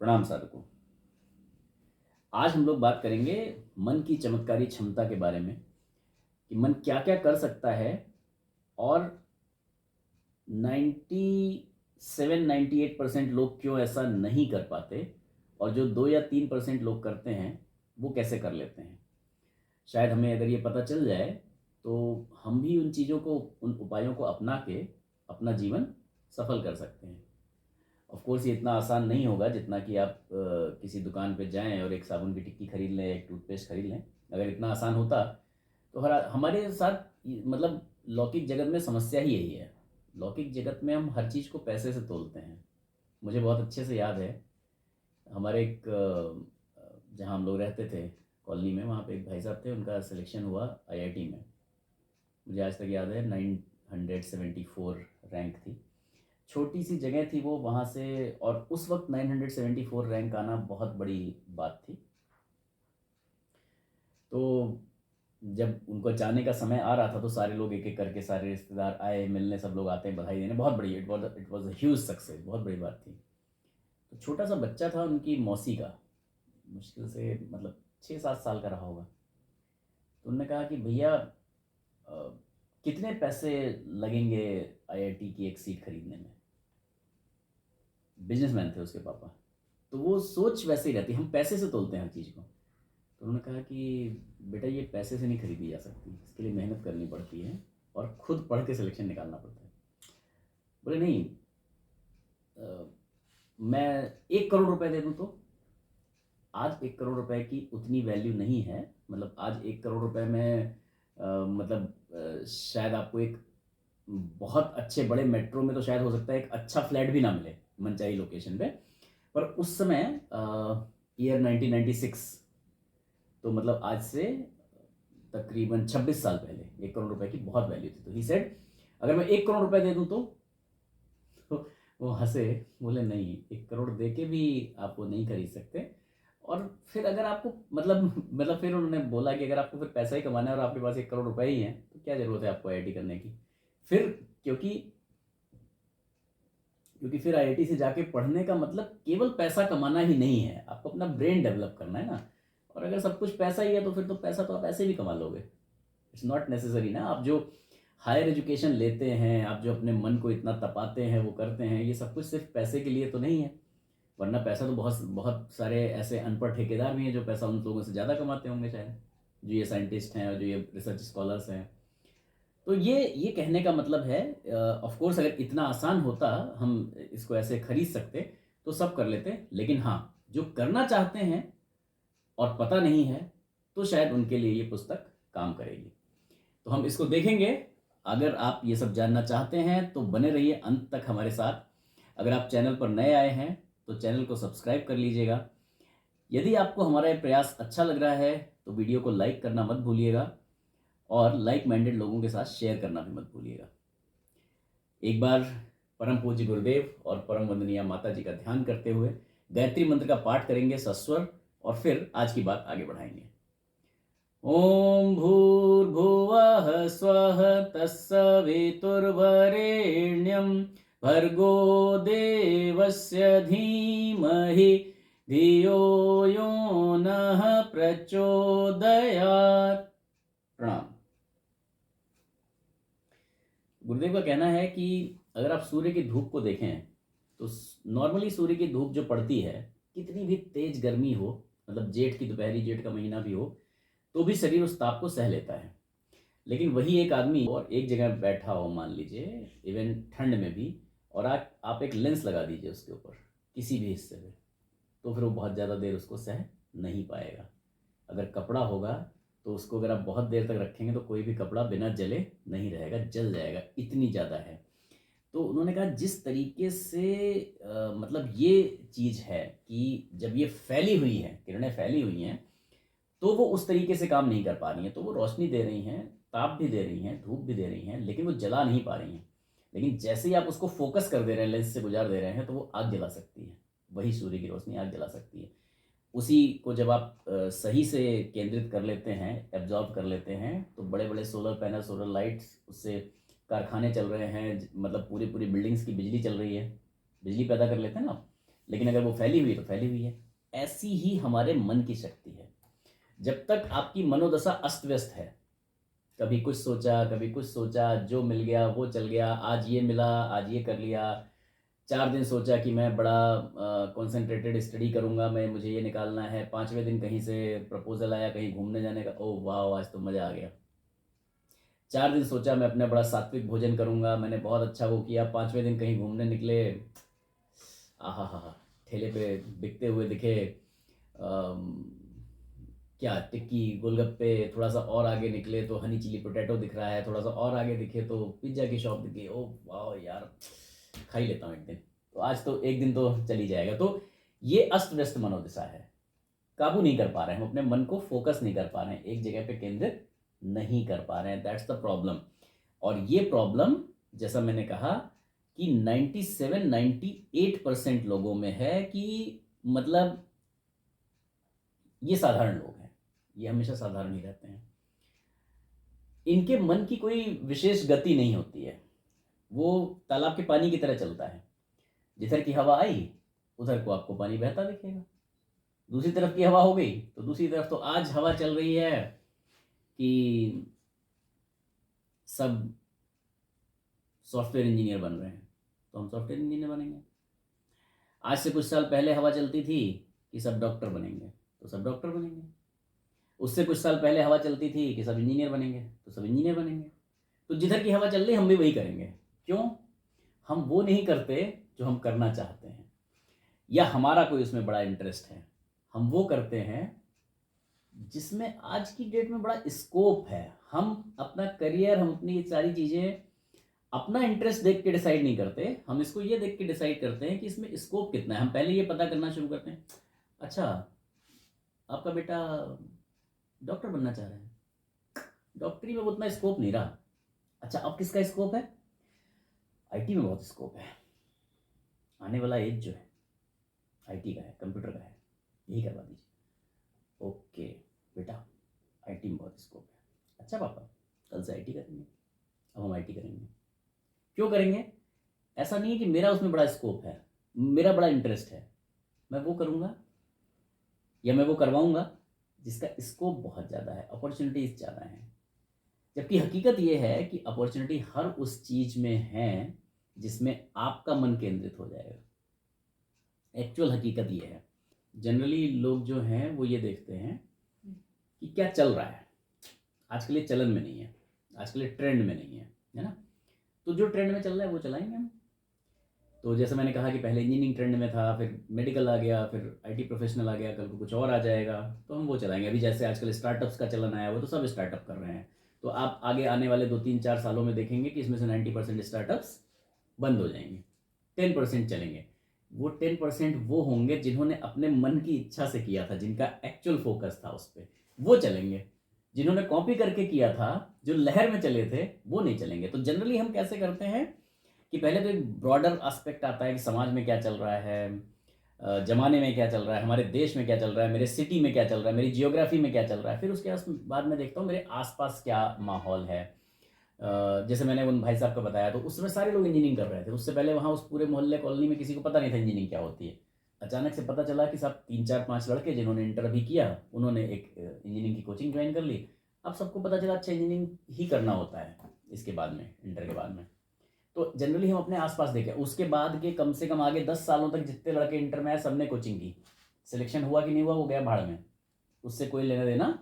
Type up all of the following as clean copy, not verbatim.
प्रणाम साधकों। आज हम लोग बात करेंगे मन की चमत्कारी क्षमता के बारे में कि मन क्या क्या कर सकता है और 97-98% लोग क्यों ऐसा नहीं कर पाते और जो 2 या 3% लोग करते हैं वो कैसे कर लेते हैं। शायद हमें अगर ये पता चल जाए तो हम भी उन चीज़ों को, उन उपायों को अपना के अपना जीवन सफल कर सकते हैं। ऑफ कोर्स ये इतना आसान नहीं होगा जितना कि आप किसी दुकान पे जाएं और एक साबुन की टिक्की खरीद लें, एक टूथपेस्ट खरीद लें। अगर इतना आसान होता तो हर हमारे साथ मतलब लौकिक जगत में समस्या ही यही है। लौकिक जगत में हम हर चीज़ को पैसे से तोलते हैं। मुझे बहुत अच्छे से याद है, हमारे एक जहाँ हम लोग रहते थे कॉलोनी में, वहाँ पे एक भाई साहब थे, उनका सिलेक्शन हुआ आईआईटी में। मुझे आज तक याद है 974 रैंक थी। छोटी सी जगह थी वो, वहाँ से, और उस वक्त 974 रैंक आना बहुत बड़ी बात थी। तो जब उनको जाने का समय आ रहा था तो सारे लोग एक एक करके, सारे रिश्तेदार आए मिलने, सब लोग आते हैं बधाई देने। बहुत बड़ी, it was a huge success, बहुत बड़ी बात थी। तो छोटा सा बच्चा था उनकी मौसी का, मुश्किल से मतलब 6-7 साल का रहा होगा। तो उन्होंने कहा कि भैया कितने पैसे लगेंगे आईआईटी की एक सीट खरीदने में। बिजनेसमैन थे उसके पापा। तो वो सोच वैसे ही रहती, हम पैसे से तोलते हैं हर चीज़ को। तो उन्होंने कहा कि बेटा ये पैसे से नहीं खरीदी जा सकती, इसके लिए मेहनत करनी पड़ती है और खुद पढ़ के सिलेक्शन निकालना पड़ता है। बोले नहीं, मैं 1 करोड़ रुपए दे दूँ तो। आज 1 करोड़ रुपए की उतनी वैल्यू नहीं है। मतलब आज 1 करोड़ रुपए में मतलब शायद आपको एक बहुत अच्छे बड़े मेट्रो में तो शायद हो सकता है एक अच्छा फ्लैट भी ना मिले मनचाही लोकेशन पे। पर उस समय ईयर 1996, तो मतलब आज से तकरीबन 26 साल पहले 1 करोड़ रुपए की बहुत वैल्यू थी। तो ही सेड अगर मैं 1 करोड़ रुपए दे दूं तो वो हंसे, बोले नहीं, 1 करोड़ दे के भी आप वो नहीं खरीद सकते। और फिर अगर आपको मतलब फिर उन्होंने बोला कि अगर आपको फिर पैसा ही कमाना है और आपके पास 1 करोड़ रुपए ही हैं तो क्या जरूरत है आपको आईआईटी करने की। फिर क्योंकि क्योंकि फिर आईआईटी से जाके पढ़ने का मतलब केवल पैसा कमाना ही नहीं है, आपको अपना ब्रेन डेवलप करना है ना। और अगर सब कुछ पैसा ही है तो फिर तो पैसा तो आप ऐसे भी कमा लोगे। इट्स नॉट नेसेसरी ना। आप जो हायर एजुकेशन लेते हैं, आप जो अपने मन को इतना तपाते हैं, वो करते हैं, ये सब कुछ सिर्फ पैसे के लिए तो नहीं है। वरना पैसा तो बहुत बहुत सारे ऐसे अनपढ़ ठेकेदार भी हैं जो पैसा उन लोगों से ज़्यादा कमाते होंगे शायद, जो ये साइंटिस्ट हैं और जो ये रिसर्च स्कॉलर्स हैं। तो ये कहने का मतलब है, ऑफ कोर्स अगर इतना आसान होता हम इसको ऐसे खरीद सकते तो सब कर लेते। लेकिन हाँ, जो करना चाहते हैं और पता नहीं है तो शायद उनके लिए ये पुस्तक काम करेगी। तो हम इसको देखेंगे। अगर आप ये सब जानना चाहते हैं तो बने रहिए अंत तक हमारे साथ। अगर आप चैनल पर नए आए हैं तो चैनल को सब्सक्राइब कर लीजिएगा। यदि आपको हमारा ये प्रयास अच्छा लग रहा है तो वीडियो को लाइक करना मत भूलिएगा और लाइक माइंडेड लोगों के साथ शेयर करना भी मत भूलिएगा। एक बार परम पूज्य गुरुदेव और परम वंदनीय माता जी का ध्यान करते हुए गायत्री मंत्र का पाठ करेंगे सस्वर, और फिर आज की बात आगे बढ़ाएंगे। ओम भूर्भुवः स्वः तत्सवितुर्वरेण्यं भर्गो देवस्य धीमहि धियो यो नः प्रचोदयात्। प्रणाम। गुरुदेव का कहना है कि अगर आप सूर्य की धूप को देखें तो नॉर्मली सूर्य की धूप जो पड़ती है, कितनी भी तेज गर्मी हो, मतलब जेठ की दोपहरी, जेठ का महीना भी हो, तो भी शरीर उस ताप को सह लेता है। लेकिन वही एक आदमी और एक जगह बैठा हो, मान लीजिए इवन ठंड में भी, और आप एक लेंस लगा दीजिए उसके ऊपर किसी भी हिस्से पे, तो फिर वो बहुत ज़्यादा देर उसको सह नहीं पाएगा। अगर कपड़ा होगा तो उसको अगर आप बहुत देर तक रखेंगे तो कोई भी कपड़ा बिना जले नहीं रहेगा, जल जाएगा, इतनी ज़्यादा है। तो उन्होंने कहा जिस तरीके से मतलब ये चीज़ है कि जब ये फैली हुई है, किरणें फैली हुई हैं, तो वो उस तरीके से काम नहीं कर पा रही हैं। तो वो रोशनी दे रही हैं, ताप भी दे रही हैं, धूप भी दे रही हैं, लेकिन वो जला नहीं पा रही हैं। लेकिन जैसे ही आप उसको फोकस कर दे रहे हैं, लेंस से गुजार दे रहे हैं, तो वो आग जला सकती है। वही सूर्य की रोशनी आग जला सकती है। उसी को जब आप सही से केंद्रित कर लेते हैं, एब्जॉर्ब कर लेते हैं, तो बड़े बड़े सोलर पैनल, सोलर लाइट्स, उससे कारखाने चल रहे हैं, मतलब पूरी पूरी बिल्डिंग्स की बिजली चल रही है, बिजली पैदा कर लेते हैं ना आप। लेकिन अगर वो फैली हुई है तो फैली हुई है। ऐसी ही हमारे मन की शक्ति है। जब तक आपकी मनोदशा अस्त व्यस्त है, कभी कुछ सोचा कभी कुछ सोचा, जो मिल गया वो चल गया, आज ये मिला आज ये कर लिया, 4 दिन सोचा कि मैं बड़ा कंसंट्रेटेड स्टडी करूंगा, मैं मुझे ये निकालना है, 5वें दिन कहीं से प्रपोजल आया कहीं घूमने जाने का, ओह वाह आज तो मज़ा आ गया। 4 दिन सोचा मैं अपना बड़ा सात्विक भोजन करूंगा, मैंने बहुत अच्छा वो किया, 5वें दिन कहीं घूमने निकले, आहा हा हा, ठेले पे बिकते हुए दिखे क्या टिक्की गोलगप्पे, थोड़ा सा और आगे निकले तो हनी चिली पोटैटो दिख रहा है, थोड़ा सा और आगे दिखे तो पिज्ज़ा की शॉप दिखी, ओ वाह यार खा ही लेता हूँ एक दिन, तो आज तो एक दिन तो चली जाएगा। तो ये अस्त व्यस्त मनोदशा है, काबू नहीं कर पा रहे हैं हम अपने मन को, फोकस नहीं कर पा रहे हैं, एक जगह पे केंद्रित नहीं कर पा रहे हैं, दैट्स द प्रॉब्लम। और ये प्रॉब्लम जैसा मैंने कहा कि 97-98% लोगों में है, कि मतलब ये साधारण लोग हैं, ये हमेशा साधारण ही रहते हैं, इनके मन की कोई विशेष गति नहीं होती है, वो तालाब के पानी की तरह चलता है, जिधर की हवा आई उधर को आपको पानी बहता दिखेगा, दूसरी तरफ की हवा हो गई तो दूसरी तरफ, तो आज हवा चल रही है कि सब सॉफ्टवेयर इंजीनियर बन रहे हैं, तो हम सॉफ्टवेयर इंजीनियर बनेंगे। आज से कुछ साल पहले हवा चलती थी कि सब डॉक्टर बनेंगे, तो सब डॉक्टर बनेंगे। उससे कुछ साल पहले हवा चलती थी कि सब इंजीनियर बनेंगे, तो सब इंजीनियर बनेंगे। तो जिधर की हवा चल रही हम भी वही करेंगे। क्यों? हम वो नहीं करते जो हम करना चाहते हैं, या हमारा कोई उसमें बड़ा इंटरेस्ट है, हम वो करते हैं जिसमें आज की डेट में बड़ा स्कोप है। हम अपना करियर, हम अपनी ये सारी चीज़ें अपना इंटरेस्ट देख के डिसाइड नहीं करते, हम इसको ये देख के डिसाइड करते हैं कि इसमें स्कोप कितना है। हम पहले ये पता करना शुरू करते हैं, अच्छा आपका बेटा डॉक्टर बनना चाह रहा है, डॉक्टरी में उतना स्कोप नहीं रहा, अच्छा अब किसका स्कोप है? आईटी में बहुत स्कोप है, आने वाला एज जो है आईटी का है, कंप्यूटर का है, यही करवा दीजिए। ओके बेटा आईटी में बहुत स्कोप है, अच्छा पापा कल से आईटी करेंगे, अब हम आईटी करेंगे। क्यों करेंगे? ऐसा नहीं है कि मेरा उसमें बड़ा स्कोप है, मेरा बड़ा इंटरेस्ट है, मैं वो करूँगा या मैं वो करवाऊँगा जिसका स्कोप बहुत ज़्यादा है, अपॉर्चुनिटीज़ ज़्यादा हैं। जबकि हकीकत ये है कि अपॉर्चुनिटी हर उस चीज़ में है जिसमें आपका मन केंद्रित हो जाएगा। एक्चुअल हकीकत ये है। जनरली लोग जो हैं वो ये देखते हैं कि क्या चल रहा है, आजकल ये चलन में नहीं है, आजकल ये ट्रेंड में नहीं है ना, तो जो ट्रेंड में चल रहा है वो चलाएंगे हम। तो जैसे मैंने कहा कि पहले इंजीनियरिंग ट्रेंड में था, फिर मेडिकल आ गया, फिर आईटी प्रोफेशनल आ गया, कल को कुछ और आ जाएगा, तो हम वो चलाएंगे। अभी जैसे आजकल स्टार्टअप्स का चलन आया, वो तो सब स्टार्टअप कर रहे हैं, तो आप आगे आने वाले 2-3-4 सालों में देखेंगे कि इसमें से 90% स्टार्टअप्स बंद हो जाएंगे, 10% चलेंगे। वो 10% वो होंगे जिन्होंने अपने मन की इच्छा से किया था, जिनका एक्चुअल फोकस था उस पर, वो चलेंगे। जिन्होंने कॉपी करके किया था, जो लहर में चले थे, वो नहीं चलेंगे। तो जनरली हम कैसे करते हैं कि पहले तो एक ब्रॉडर एस्पेक्ट आता है कि समाज में क्या चल रहा है, ज़माने में क्या चल रहा है, हमारे देश में क्या चल रहा है, मेरे सिटी में क्या चल रहा है, मेरी जियोग्राफी में क्या चल रहा है। फिर उसके बाद में देखता हूँ मेरे आसपास क्या माहौल है। जैसे मैंने उन भाई साहब का बताया, तो उस समय सारे लोग इंजीनियरिंग कर रहे थे, उससे पहले वहाँ उस पूरे मोहल्ले कॉलोनी में किसी को पता नहीं था इंजीनियरिंग क्या होती है। अचानक से पता चला कि सब 3-4-5 लड़के जिन्होंने इंटर अभी किया, उन्होंने एक इंजीनियरिंग की कोचिंग ज्वाइन कर ली। अब सबको पता चला अच्छा इंजीनियरिंग ही करना होता है इसके बाद में, इंटर के बाद में। तो जनरली हम अपने आसपास देखें, उसके बाद के कम से कम आगे 10 सालों तक जितने लड़के इंटर में आए सबने कोचिंग की, सिलेक्शन हुआ कि नहीं हुआ वो गया भाड़ में, उससे कोई लेना देना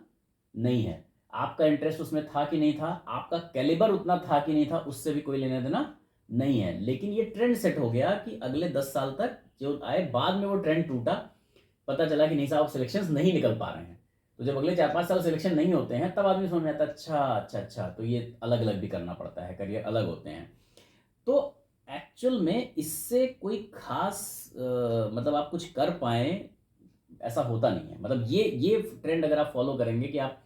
नहीं है। आपका इंटरेस्ट उसमें था कि नहीं था, आपका कैलिबर उतना था कि नहीं था, उससे भी कोई लेना देना नहीं है। लेकिन ये ट्रेंड सेट हो गया कि अगले 10 साल तक जो आए, बाद में वो ट्रेंड टूटा, पता चला कि नहीं साहब सिलेक्शन नहीं निकल पा रहे हैं। तो जब अगले 4-5 साल सिलेक्शन नहीं होते हैं, तब आदमी समझ में आता है अच्छा अच्छा अच्छा, तो ये अलग अलग भी करना पड़ता है, करियर अलग होते हैं। तो एक्चुअल में इससे कोई खास मतलब आप कुछ कर पाए ऐसा होता नहीं है। मतलब ये ट्रेंड अगर आप फॉलो करेंगे कि आप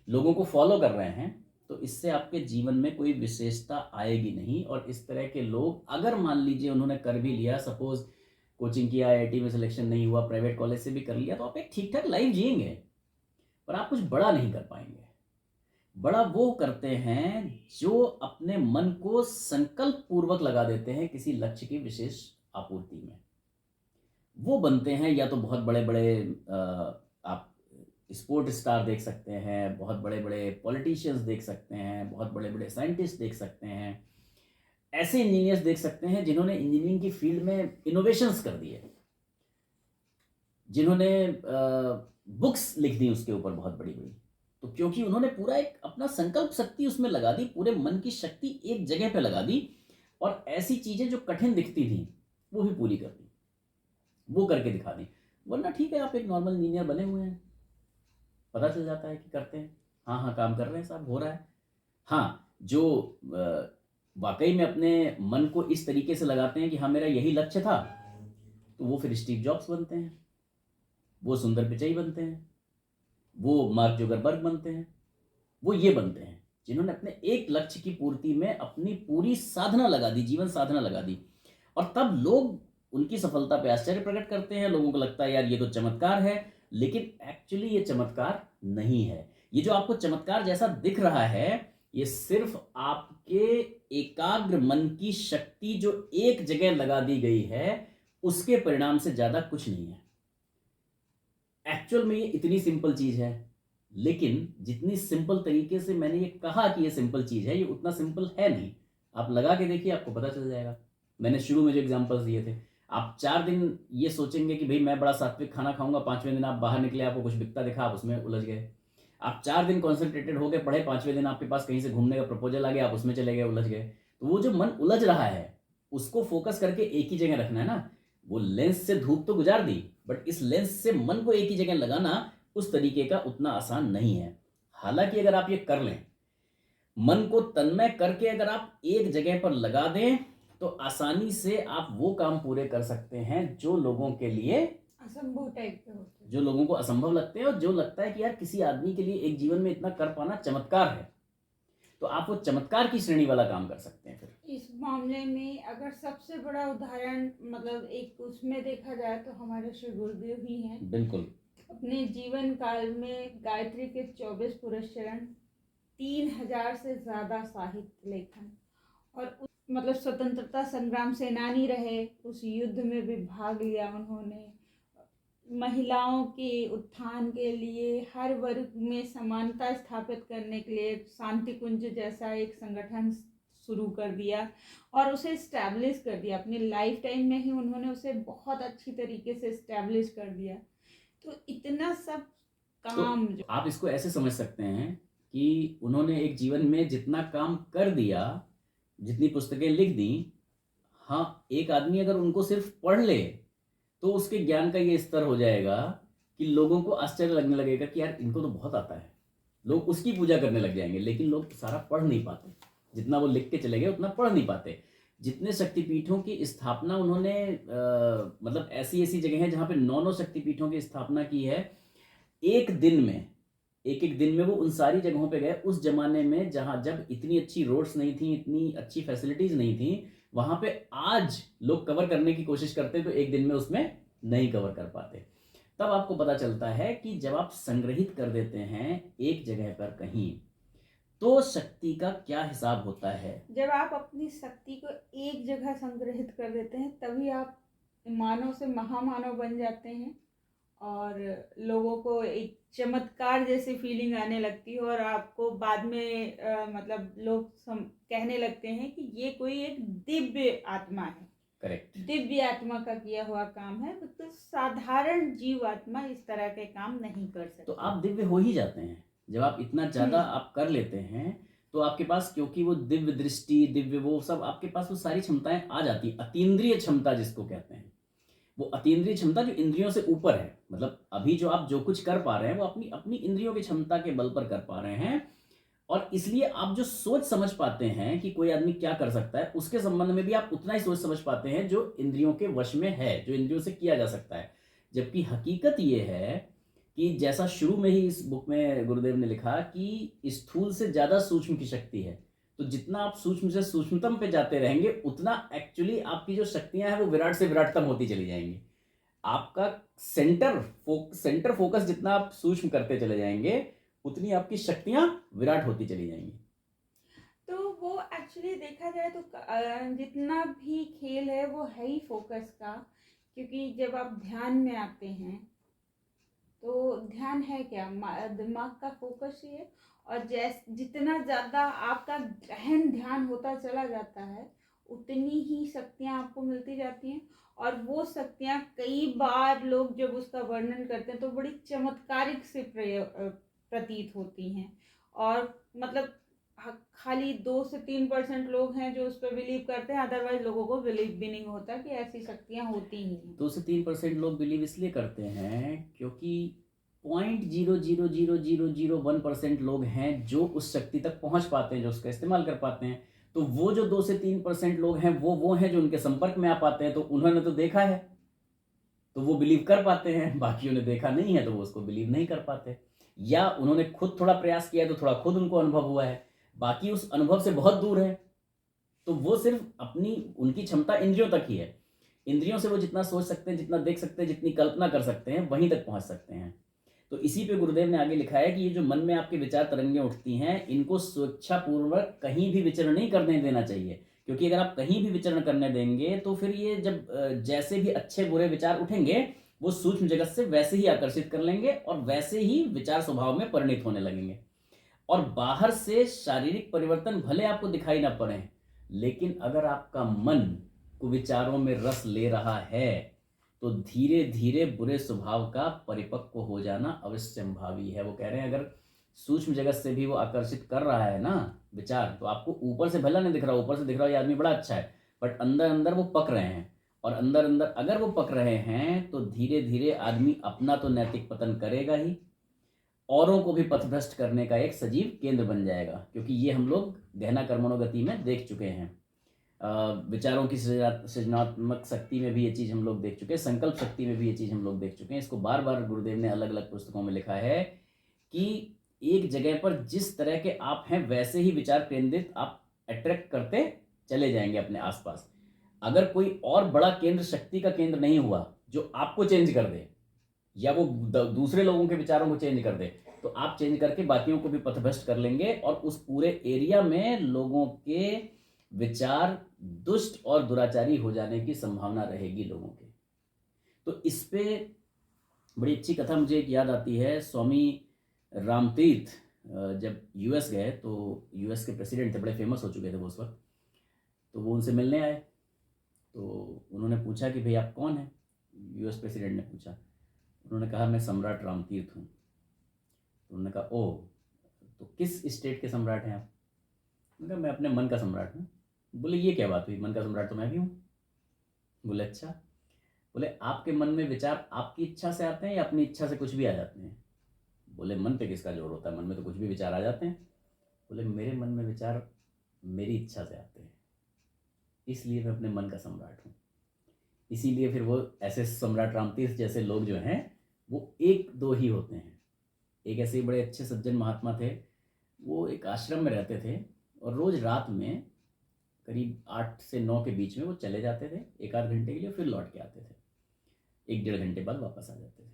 लोगों को फॉलो कर रहे हैं, तो इससे आपके जीवन में कोई विशेषता आएगी नहीं। और इस तरह के लोग अगर मान लीजिए उन्होंने कर भी लिया, सपोज कोचिंग किया, आईआईटी में सिलेक्शन नहीं हुआ, प्राइवेट कॉलेज से भी कर लिया, तो आप एक ठीक ठाक लाइफ जिएंगे, पर आप कुछ बड़ा नहीं कर पाएंगे। बड़ा वो करते हैं जो अपने मन को संकल्प पूर्वक लगा देते हैं किसी लक्ष्य की विशेष आपूर्ति में। वो बनते हैं या तो बहुत बड़े बड़े आप स्पोर्ट स्टार देख सकते हैं, बहुत बड़े बड़े पॉलिटिशियंस देख सकते हैं, बहुत बड़े बड़े साइंटिस्ट देख सकते हैं, ऐसे इंजीनियर्स देख सकते हैं जिन्होंने इंजीनियरिंग की फील्ड में इनोवेशंस कर दिए, जिन्होंने बुक्स लिख दी उसके ऊपर बहुत बड़ी बड़ी। तो क्योंकि उन्होंने पूरा एक अपना संकल्प शक्ति उसमें लगा दी, पूरे मन की शक्ति एक जगह पे लगा दी, और ऐसी चीजें जो कठिन दिखती थी वो भी पूरी कर दी, वो करके दिखा दी। वरना ठीक है, आप एक नॉर्मल इंजीनियर बने हुए हैं, पता चल जाता है कि करते हैं, हाँ हाँ काम कर रहे हैं साहब, हो रहा है। हाँ, जो वाकई में अपने मन को इस तरीके से लगाते हैं कि हाँ मेरा यही लक्ष्य था, तो वो फिर स्टीव जॉब्स बनते हैं, वो सुंदर पिचई बनते हैं, वो मार्क जुगरबर्ग बनते हैं, वो ये बनते हैं जिन्होंने अपने एक लक्ष्य की पूर्ति में अपनी पूरी साधना लगा दी, जीवन साधना लगा दी। और तब लोग उनकी सफलता पे आश्चर्य प्रकट करते हैं, लोगों को लगता है यार ये तो चमत्कार है, लेकिन एक्चुअली ये चमत्कार नहीं है। ये जो आपको चमत्कार जैसा दिख रहा है, ये सिर्फ आपके एकाग्र मन की शक्ति जो एक जगह लगा दी गई है, उसके परिणाम से ज्यादा कुछ नहीं है। एक्चुअल में ये इतनी सिंपल चीज है, लेकिन जितनी सिंपल तरीके से मैंने ये कहा कि ये सिंपल चीज है, ये उतना सिंपल है नहीं। आप लगा के देखिए, आपको पता चल जाएगा। मैंने शुरू में जो एग्जांपल्स दिए थे, आप 4 दिन ये सोचेंगे कि भाई मैं बड़ा सात्विक खाना खाऊंगा, 5वें दिन आप बाहर निकले, आपको कुछ बिकता दिखा, आप उसमें उलझ गए। आप 4 दिन कॉन्सेंट्रेटेड हो गए, पढ़े, 5वें दिन आपके पास कहीं से घूमने का प्रपोजल आ गया, आप उसमें चले गए, उलझ गए। तो वो जो मन उलझ रहा है, उसको फोकस करके एक ही जगह रखना है ना। वो लेंस से धूप तो गुजार दी, बट इस लेंस से मन को एक ही जगह लगाना उस तरीके का उतना आसान नहीं है। हालांकि अगर आप ये कर लें, मन को तन्मय करके अगर आप एक जगह पर लगा दें, तो आसानी से आप वो काम पूरे कर सकते हैं जो लोगों के लिए असंभव टाइप के होते हैं, जो लोगों को असंभव लगते हैं, और जो लगता है कि यार किसी आदमी के लिए एक जीवन में इतना कर पाना चमत्कार है, तो आप वो चमत्कार की श्रेणी वाला काम कर सकते हैं। फिर इस मामले में अगर सबसे बड़ा उदाहरण मतलब एक उसमें देखा जाए तो हमारे श्री गुरुदेव ही हैं। बिल्कुल, अपने जीवन काल में गायत्री के 24 पुरस्चरण, 3000 से ज्यादा साहित्य लेखन, और मतलब स्वतंत्रता संग्राम सेनानी रहे, उस युद्ध में भी भाग लिया उन्होंने। महिलाओं के उत्थान के लिए, हर वर्ग में समानता स्थापित करने के लिए शांति कुंज जैसा एक संगठन शुरू कर दिया और उसे इस्टेब्लिश कर दिया। अपनी लाइफ टाइम में ही उन्होंने उसे बहुत अच्छी तरीके से इस्टेब्लिश कर दिया। तो इतना सब काम तो जो आप इसको ऐसे समझ सकते हैं कि उन्होंने एक जीवन में जितना काम कर दिया, जितनी पुस्तकें लिख दी, हाँ एक आदमी अगर उनको सिर्फ पढ़ ले तो उसके ज्ञान का ये स्तर हो जाएगा कि लोगों को आश्चर्य लगने लगेगा कि यार इनको तो बहुत आता है, लोग उसकी पूजा करने लग जाएंगे। लेकिन लोग सारा पढ़ नहीं पाते, जितना वो लिख के चले गए उतना पढ़ नहीं पाते। जितने शक्तिपीठों की स्थापना उन्होंने मतलब ऐसी ऐसी जगह है जहाँ पे 9 शक्तिपीठों की स्थापना की है, एक दिन में, एक एक दिन में वो उन सारी जगहों पे गए। उस जमाने में जहाँ जब इतनी अच्छी रोड्स नहीं थी, इतनी अच्छी फैसिलिटीज नहीं थी, वहां पे आज लोग कवर करने की कोशिश करते तो एक दिन में उसमें नहीं कवर कर पाते। तब आपको पता चलता है कि जब आप संग्रहित कर देते हैं एक जगह पर कहीं, तो शक्ति का क्या हिसाब होता है। जब आप अपनी शक्ति को एक जगह संग्रहित कर देते हैं, तभी आप मानव से महामानव बन जाते हैं और लोगों को एक चमत्कार जैसी फीलिंग आने लगती है और आपको बाद में मतलब लोग कहने लगते हैं कि ये कोई एक दिव्य आत्मा है। करेक्ट, दिव्य आत्मा का किया हुआ काम है, तो साधारण जीव आत्मा इस तरह के काम नहीं कर सकते। तो आप दिव्य हो ही जाते हैं जब आप इतना ज्यादा आप कर लेते हैं। तो आपके पास, क्योंकि वो दिव्य दृष्टि, दिव्य वो सब आपके पास, वो सारी क्षमताएं आ जाती है। अतीन्द्रिय क्षमता जिसको कहते हैं, वो अतीन्द्रिय क्षमता जो इंद्रियों से ऊपर है। मतलब अभी जो आप जो कुछ कर पा रहे हैं वो अपनी अपनी इंद्रियों की क्षमता के बल पर कर पा रहे हैं। और इसलिए आप जो सोच समझ पाते हैं कि कोई आदमी क्या कर सकता है, उसके संबंध में भी आप उतना ही सोच समझ पाते हैं जो इंद्रियों के वश में है, जो इंद्रियों से किया जा सकता है। जबकि हकीकत ये है कि जैसा शुरू में ही इस बुक में गुरुदेव ने लिखा कि स्थूल से ज्यादा सूक्ष्म की शक्ति है। तो जितना आप सूक्ष्म से सूक्ष्मतम पे जाते रहेंगे, उतना एक्चुअली आपकी जो शक्तियां हैं वो विराट से विराटतम होती चली जाएंगी। आपका सेंटर फोकस जितना आप सूक्ष्म करते चले जाएंगे, उतनी आपकी शक्तियां विराट होती चली जाएंगी। तो वो एक्चुअली देखा जाए तो जितना भी खेल है वो है ही फोकस का, क्योंकि जब आप ध्यान में आते हैं तो ध्यान है क्या, दिमाग का फोकस ही है। और जितना ज़्यादा आपका गहन ध्यान होता चला जाता है उतनी ही शक्तियाँ आपको मिलती जाती हैं। और वो शक्तियाँ कई बार लोग जब उसका वर्णन करते हैं तो बड़ी चमत्कारिक से प्रतीत होती हैं। और मतलब खाली 2 से 3% लोग हैं जो उस पर बिलीव करते हैं, अदरवाइज लोगों को बिलीव भी नहीं होता कि ऐसी शक्तियाँ होती ही हैं। 2 से 3% लोग बिलीव इसलिए करते हैं क्योंकि 0.00001% लोग हैं जो उस शक्ति तक पहुंच पाते हैं, जो उसका इस्तेमाल कर पाते हैं। तो वो जो 2 से 3% लोग हैं वो हैं जो उनके संपर्क में आ पाते हैं, तो उन्होंने तो देखा है तो वो बिलीव कर पाते हैं, बाकियों ने देखा नहीं है तो वो उसको बिलीव नहीं कर पाते। या उन्होंने खुद थोड़ा प्रयास किया तो थोड़ा खुद उनको अनुभव हुआ है, बाकी उस अनुभव से बहुत दूर है, तो वो सिर्फ उनकी क्षमता इंद्रियों तक ही है। इंद्रियों से वो जितना सोच सकते हैं, जितना देख सकते हैं, जितनी कल्पना कर सकते हैं, वहीं तक पहुंच सकते हैं। तो इसी पे गुरुदेव ने आगे लिखा है कि ये जो मन में आपके विचार तरंगें उठती हैं, इनको स्वेच्छापूर्वक कहीं भी विचरण नहीं करने देना चाहिए। क्योंकि अगर आप कहीं भी विचरण करने देंगे तो फिर ये जब जैसे भी अच्छे बुरे विचार उठेंगे वो सूक्ष्म जगत से वैसे ही आकर्षित कर लेंगे और वैसे ही विचार स्वभाव में परिणित होने लगेंगे। और बाहर से शारीरिक परिवर्तन भले आपको दिखाई ना पड़े, लेकिन अगर आपका मन कुविचारों में रस ले रहा है तो धीरे धीरे बुरे स्वभाव का परिपक्व हो जाना अवश्यंभावी है। वो कह रहे हैं अगर सूक्ष्म जगत से भी वो आकर्षित कर रहा है ना विचार, तो आपको ऊपर से भला नहीं दिख रहा, ऊपर से दिख रहा है ये आदमी बड़ा अच्छा है, बट अंदर अंदर वो पक रहे हैं। और अंदर अंदर अगर वो पक रहे हैं तो धीरे धीरे आदमी अपना तो नैतिक पतन करेगा ही, औरों को भी पथभ्रष्ट करने का एक सजीव केंद्र बन जाएगा। क्योंकि ये हम लोग गहना कर्मणोगति में देख चुके हैं, विचारों की सृजनात्मक शक्ति में भी ये चीज़ हम लोग देख चुके हैं, संकल्प शक्ति में भी ये चीज़ हम लोग देख चुके हैं। इसको बार बार गुरुदेव ने अलग अलग पुस्तकों में लिखा है कि एक जगह पर जिस तरह के आप हैं वैसे ही विचार केंद्रित आप अट्रैक्ट करते चले जाएंगे अपने आसपास। अगर कोई और बड़ा केंद्र, शक्ति का केंद्र नहीं हुआ जो आपको चेंज कर दे या वो दूसरे लोगों के विचारों को चेंज कर दे, तो आप चेंज करके बाकियों को भी पथभ्रष्ट कर लेंगे और उस पूरे एरिया में लोगों के विचार दुष्ट और दुराचारी हो जाने की संभावना रहेगी लोगों के। तो इस पे बड़ी अच्छी कथा मुझे एक याद आती है। स्वामी रामतीर्थ जब यूएस गए तो यूएस के प्रेसिडेंट थे, बड़े फेमस हो चुके थे वो उस वक्त, तो वो उनसे मिलने आए। तो उन्होंने पूछा कि भाई आप कौन हैं, यूएस प्रेसिडेंट ने पूछा। उन्होंने कहा मैं सम्राट रामतीर्थ हूँ। तो उन्होंने कहा ओह, तो किस स्टेट के सम्राट हैं आप? उन्होंने कहा मैं अपने मन का सम्राट हूँ। बोले ये क्या बात हुई, मन का सम्राट तो मैं भी हूँ। बोले अच्छा। बोले आपके मन में विचार आपकी इच्छा से आते हैं या अपनी इच्छा से कुछ भी आ जाते हैं? बोले मन पे किसका जोर होता है, मन में तो कुछ भी विचार आ जाते हैं। बोले मेरे मन में विचार मेरी इच्छा से आते हैं, इसलिए मैं अपने मन का सम्राट हूँ। इसीलिए फिर वो ऐसे सम्राट रामतीर्थ जैसे लोग जो हैं वो 1-2 ही होते हैं। एक ऐसे ही बड़े अच्छे सज्जन महात्मा थे, वो एक आश्रम में रहते थे और रोज़ रात में करीब 8 से 9 के बीच में वो चले जाते थे 1-8 घंटे के लिए, फिर लौट के आते थे, 1-1.5 घंटे बाद वापस आ जाते थे।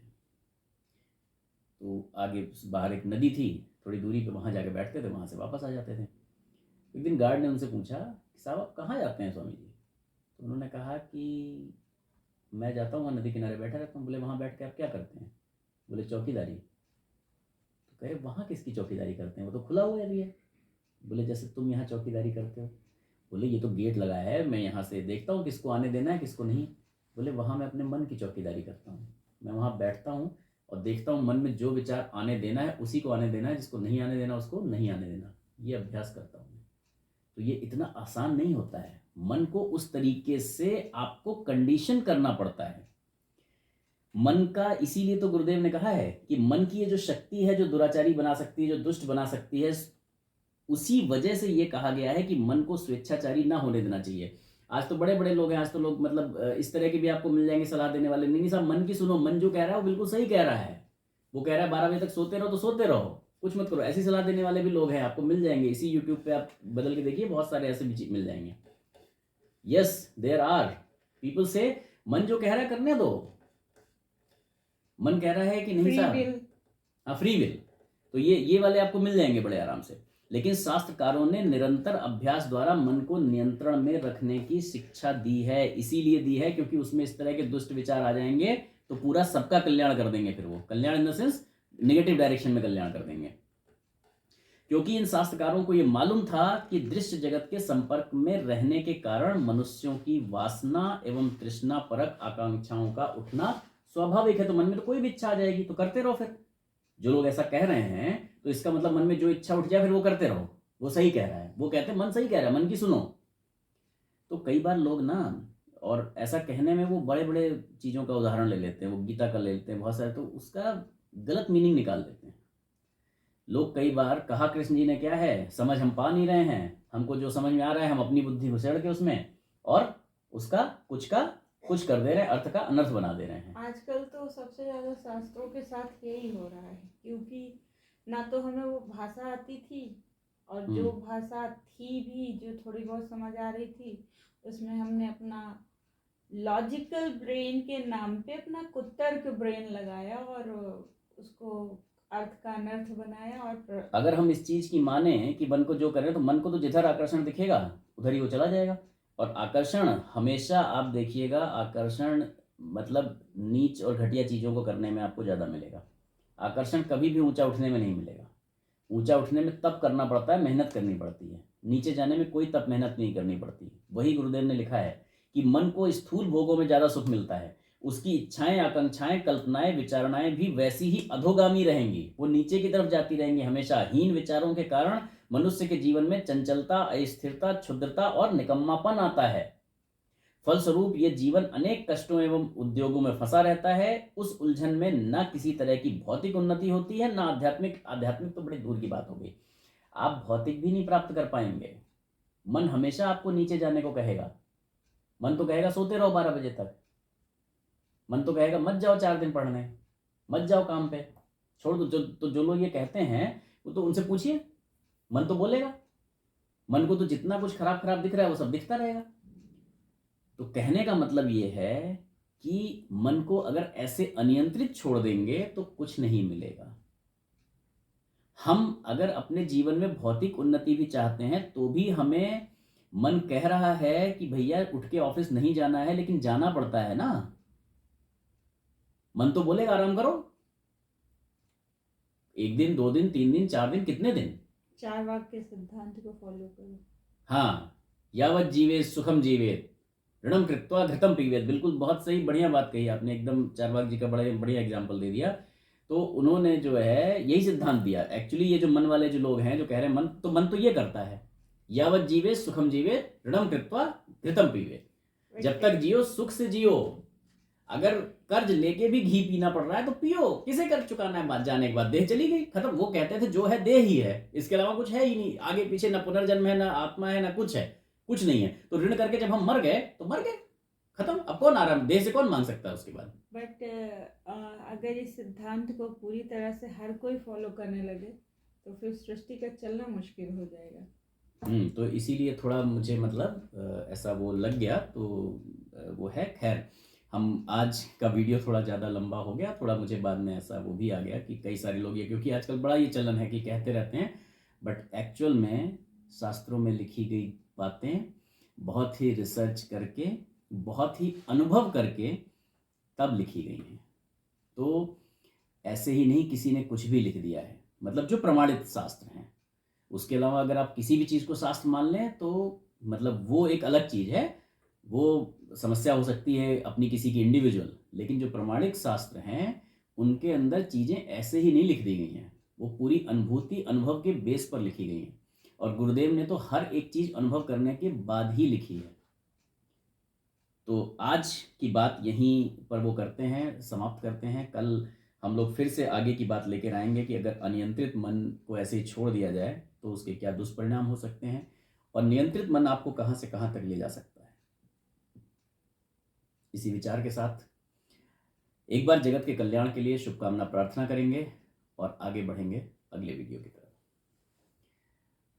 तो आगे बाहर एक नदी थी, थोड़ी दूरी पे, वहाँ जाके बैठते थे, वहाँ से वापस आ जाते थे। एक दिन गार्ड ने उनसे पूछा कि साहब आप कहाँ जाते हैं स्वामी जी? तो उन्होंने कहा कि मैं जाता हूँ वहाँ नदी किनारे बैठा रहता हूँ। बोले वहाँ बैठ के आप क्या करते हैं? बोले चौकीदारी। तो कहे वहाँ किसकी चौकीदारी करते हैं, वो तो खुला हुआ एरिया है। बोले जैसे तुम यहाँ चौकीदारी करते हो। बोले ये तो गेट लगा है, मैं यहाँ से देखता हूँ किसको आने देना है किसको नहीं। बोले वहाँ मैं अपने मन की चौकीदारी करता हूँ, मैं वहाँ बैठता हूँ और देखता हूँ मन में जो विचार आने देना है उसी को आने देना है, जिसको नहीं आने देना उसको नहीं आने देना। ये अभ्यास करता हूँ। तो ये इतना आसान नहीं होता है, मन को उस तरीके से आपको कंडीशन करना पड़ता है मन का। इसीलिए तो गुरुदेव ने कहा है कि मन की ये जो शक्ति है जो दुराचारी बना सकती है, जो दुष्ट बना सकती है, उसी वजह से ये कहा गया है कि मन को स्वेच्छाचारी ना होने देना चाहिए। आज तो बड़े बड़े लोग हैं, आज तो लोग मतलब इस तरह के भी आपको मिल जाएंगे सलाह देने वाले, नहीं साहब मन की सुनो, मन जो कह रहा है वो बिल्कुल सही कह रहा है, वो कह रहा है 12 बजे तक सोते रहो तो सोते रहो, कुछ मत करो। ऐसी सलाह देने वाले भी लोग हैं, आपको मिल जाएंगे। इसी यूट्यूब पे आप बदल के देखिए, बहुत सारे ऐसे भी मिल जाएंगे। यस देयर आर पीपल से मन जो कह रहा है करने दो, मन कह रहा है कि नहीं साहब, हाँ फ्री विल, तो ये वाले आपको मिल जाएंगे बड़े आराम से। लेकिन शास्त्रकारों ने निरंतर अभ्यास द्वारा मन को नियंत्रण में रखने की शिक्षा दी है। इसीलिए दी है क्योंकि उसमें इस तरह के दुष्ट विचार आ जाएंगे तो पूरा सबका कल्याण कर देंगे, फिर वो कल्याण in the sense negative direction में कल्याण कर देंगे। क्योंकि इन शास्त्रकारों को यह मालूम था कि दृश्य जगत के संपर्क में रहने के कारण मनुष्यों की वासना एवं तृष्णा परक आकांक्षाओं का उठना स्वाभाविक है। तो मन में तो कोई भी इच्छा आ जाएगी तो करते रहो। फिर जो लोग ऐसा कह रहे हैं तो इसका मतलब मन में जो इच्छा उठ जाए फिर वो करते रहो, वो सही कह रहा है। वो कहते हैं मन सही कह रहा है, मन की सुनो। तो कई बार लोग ना, और ऐसा कहने में वो बड़े बड़े चीज़ों का उदाहरण ले लेते हैं, वो गीता का ले लेते हैं बहुत सारे, तो उसका गलत मीनिंग निकाल देते हैं लोग। कई बार कहा कृष्ण जी ने क्या है, समझ हम पा नहीं रहे हैं, हमको जो समझ में आ रहा है हम अपनी बुद्धि घुसेड़ के उसमें और उसका कुछ कर दे रहे हैं, अर्थ का अनर्थ बना दे रहे हैं। आजकल तो सबसे ज़्यादा शास्त्रों के साथ यही हो रहा है, क्योंकि ना तो हमें वो भाषा आती थी, और जो भाषा थी भी जो थोड़ी बहुत समझ आ रही थी उसमें हमने अपना लॉजिकल ब्रेन के नाम पे अपना कुतर्क ब्रेन लगाया और उसको अर्थ का अनर्थ बनाया। और अगर हम इस चीज की माने कि मन को जो करें तो मन को तो जिधर आकर्षण दिखेगा उधर ही वो चला जाएगा। और आकर्षण हमेशा आप देखिएगा, आकर्षण मतलब नीच और घटिया चीज़ों को करने में आपको ज़्यादा मिलेगा। आकर्षण कभी भी ऊंचा उठने में नहीं मिलेगा। ऊंचा उठने में तप करना पड़ता है, मेहनत करनी पड़ती है। नीचे जाने में कोई तप मेहनत नहीं करनी पड़ती। वही गुरुदेव ने लिखा है कि मन को स्थूल भोगों में ज़्यादा सुख मिलता है, उसकी इच्छाएं, आकांक्षाएं, कल्पनाएं, विचारणाएं भी वैसी ही अधोगामी रहेंगी, वो नीचे की तरफ जाती रहेंगी हमेशा। हीन विचारों के कारण मनुष्य के जीवन में चंचलता, अस्थिरता, क्षुद्रता और निकम्मापन आता है। फलस्वरूप ये जीवन अनेक कष्टों एवं उद्योगों में फंसा रहता है। उस उलझन में न किसी तरह की भौतिक उन्नति होती है, न आध्यात्मिक। आध्यात्मिक तो बड़ी दूर की बात हो गई, आप भौतिक भी नहीं प्राप्त कर पाएंगे। मन हमेशा आपको नीचे जाने को कहेगा। मन तो कहेगा सोते रहो 12 बजे तक। मन तो कहेगा मत जाओ 4 दिन पढ़ने, मत जाओ काम पे, छोड़ दो। जो लोग ये कहते हैं वो तो उनसे पूछिए, मन तो बोलेगा। मन को तो जितना कुछ खराब खराब दिख रहा है वो सब दिखता रहेगा। तो कहने का मतलब ये है कि मन को अगर ऐसे अनियंत्रित छोड़ देंगे तो कुछ नहीं मिलेगा। हम अगर अपने जीवन में भौतिक उन्नति भी चाहते हैं तो भी हमें मन कह रहा है कि भैया उठ के ऑफिस नहीं जाना है, लेकिन जाना पड़ता है ना। मन तो बोलेगा आराम करो, 1 दिन 2 दिन 3 दिन 4 दिन, कितने दिन? चारवाक के सिद्धांत को फॉलो करो। हाँ, यावत जीवे सुखम जीवेत, ऋणम कृत्वा घृतम पीवेत। बिल्कुल बहुत सही, बढ़िया बात कही आपने, एकदम चारवाक जी का बड़ा बढ़िया एग्जाम्पल दे दिया। तो उन्होंने जो है यही सिद्धांत दिया। एक्चुअली ये जो मन वाले जो लोग हैं जो कह रहे हैं मन तो ये करता है, यावत जीवे सुखम जीवेत, ऋणम कृत्वा घृतम पीवेत। जब तक जियो सुख से जियो। अगर कर्ज लेके भी घी पीना पड़ रहा है तो पियो, किसे कर्ज चुकाना है? बात जाने के बाद देह चली गई, खत्म। वो कहते थे जो है देह ही है, इसके अलावा कुछ है ही नहीं, आगे पीछे ना पुनर्जन्म है, ना आत्मा है, ना कुछ है, कुछ नहीं है। तो ऋण करके जब हम मर गए तो मर गए, खत्म। अब कौन आराम, देह से कौन मांग सकता है उसके बाद? बट अगर इस सिद्धांत को पूरी तरह से हर कोई फॉलो करने लगे तो फिर सृष्टि का चलना मुश्किल हो जाएगा। तो इसीलिए थोड़ा मुझे मतलब ऐसा वो लग गया। तो वो है, खैर हम आज का वीडियो थोड़ा ज़्यादा लंबा हो गया। थोड़ा मुझे बाद में ऐसा वो भी आ गया कि कई सारे लोग ये, क्योंकि आजकल बड़ा ये चलन है कि कहते रहते हैं, बट एक्चुअल में शास्त्रों में लिखी गई बातें बहुत ही रिसर्च करके, बहुत ही अनुभव करके तब लिखी गई हैं। तो ऐसे ही नहीं किसी ने कुछ भी लिख दिया है, मतलब जो प्रमाणित शास्त्र हैं। उसके अलावा अगर आप किसी भी चीज़ को शास्त्र मान लें तो मतलब वो एक अलग चीज़ है, वो समस्या हो सकती है अपनी किसी की इंडिविजुअल। लेकिन जो प्रमाणिक शास्त्र हैं उनके अंदर चीज़ें ऐसे ही नहीं लिख दी गई हैं, वो पूरी अनुभूति, अनुभव के बेस पर लिखी गई हैं। और गुरुदेव ने तो हर एक चीज़ अनुभव करने के बाद ही लिखी है। तो आज की बात यहीं पर वो करते हैं, समाप्त करते हैं। कल हम लोग फिर से आगे की बात लेकर आएंगे कि अगर अनियंत्रित मन को ऐसे ही छोड़ दिया जाए तो उसके क्या दुष्परिणाम हो सकते हैं, और नियंत्रित मन आपको कहाँ से कहाँ तक ले जा सकता है। इसी विचार के साथ एक बार जगत के कल्याण के लिए शुभकामना प्रार्थना करेंगे और आगे बढ़ेंगे अगले वीडियो की तरफ।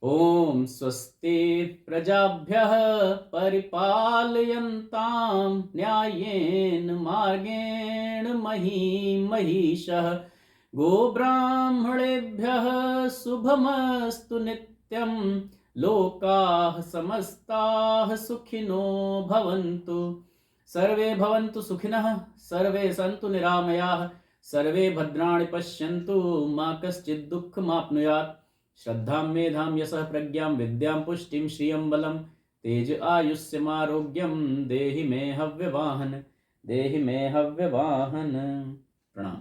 ओम स्वस्ति प्रजाभ्यः परिपालयन्तां न्यायेन मार्गेण महिषः। गोब्राह्मणेभ्यः शुभमस्तु नित्यम्। नित्यं लोकाः समस्ताः सुखिनो भवन्तु। सर्वे भवन्तु सुखिनः, सर्वे सन्तु निरामयाः, सर्वे भद्राणि पश्यन्तु, मा कश्चित् दुःखमाप्नुयात्। श्रद्धां मेधां यशः प्रज्ञां विद्यां पुष्टिं श्रियं बलं तेज आयुष्यमारोग्यं देहि मे हव्यवाहन, देहि मे हव्यवाहन। प्रणाम।